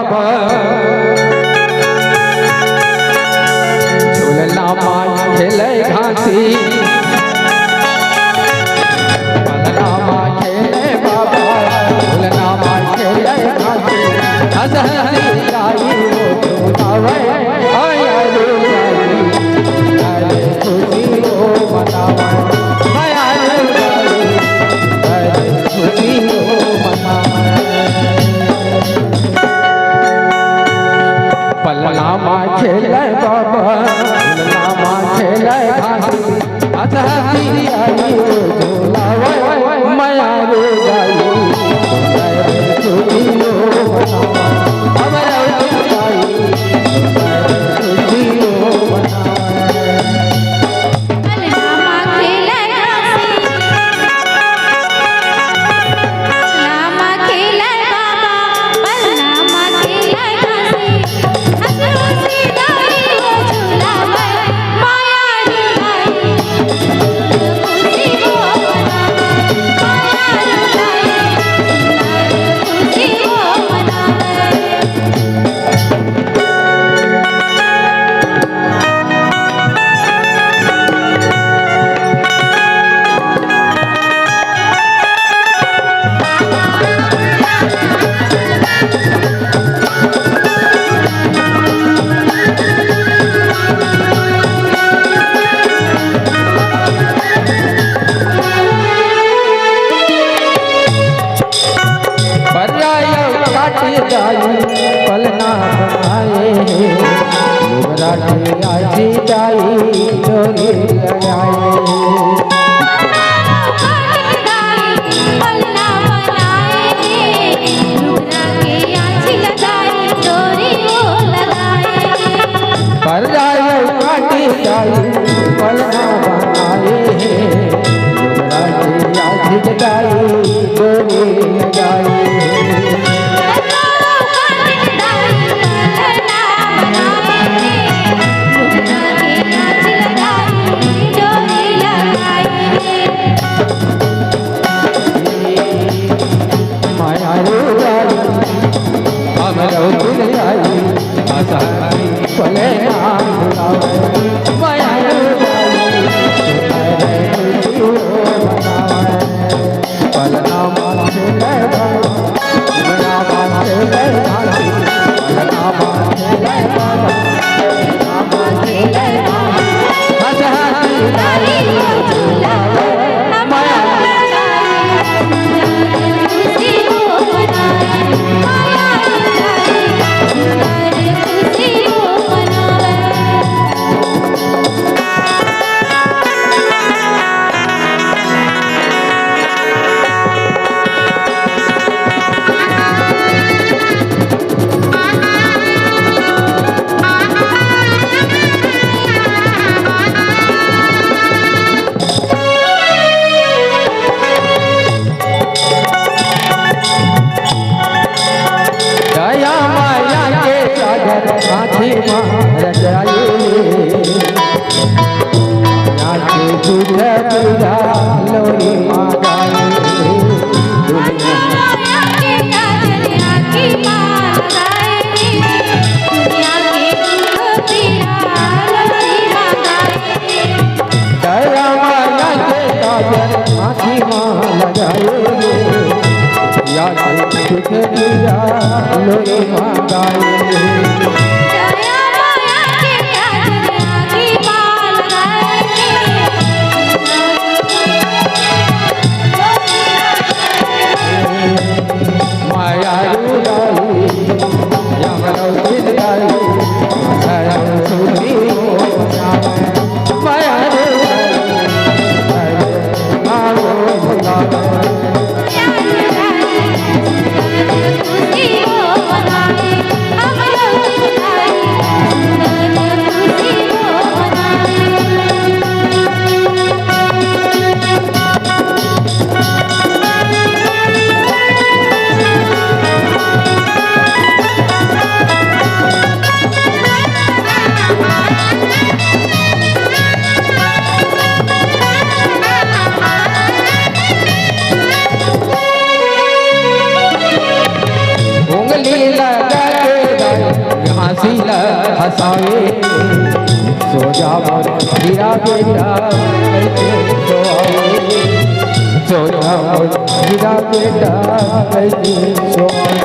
बाबा झूलना माँ खेले घासी पलना माँ खेले बाबा झूलना माँ खेले घासी हंस हंसी गाई वो झूलावे आया रे गाई अरे खुशी हो मनावे आया रे गाई अरे खुशी हो मनावे पलना माँ खेले बाबा झूलना माँ खेले घासी हंस हंसी गाई वो झूलावे माया रे गाई अरे खुशी हो मनावे पलना बनाए युवराज आजी जाई डोरी लगाए पलना बनाए युवराज आजी लगाए डोरी लगाए पर जाए काटी जाई पलना बनाए युवराज आजी जाई डोरी लगाए खुशी हो मनावे हम लोग सोजा मोर हीरा बेटा कैसे सोए सोजा मोर हीरा बेटा कैसे सोए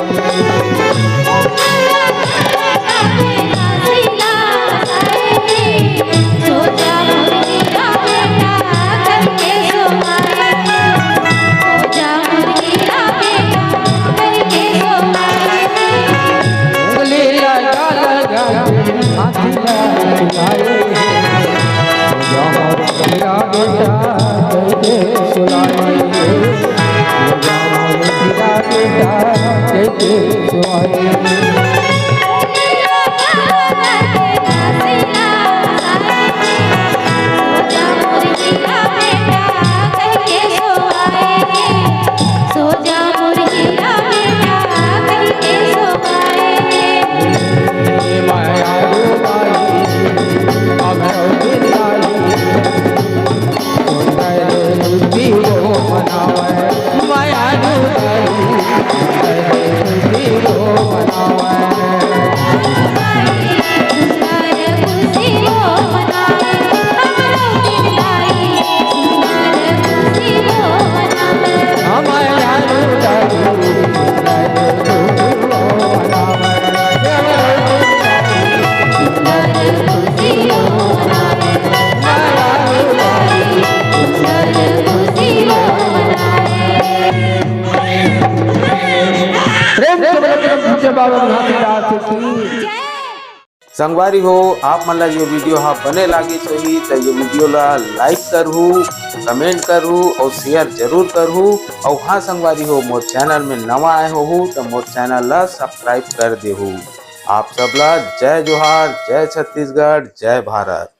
संगवारी हो आप मन ला ये वीडियो हा बने लागी होही तो ये वीडियो ला लाइक करहु, कमेंट करहु और शेयर जरूर करहु। और हाँ संगवारी हो मोर चैनल में नवा आए हो तो मोर चैनल ला सब्सक्राइब कर देहु। आप सब ला जय जोहार, जय छत्तीसगढ़, जय भारत।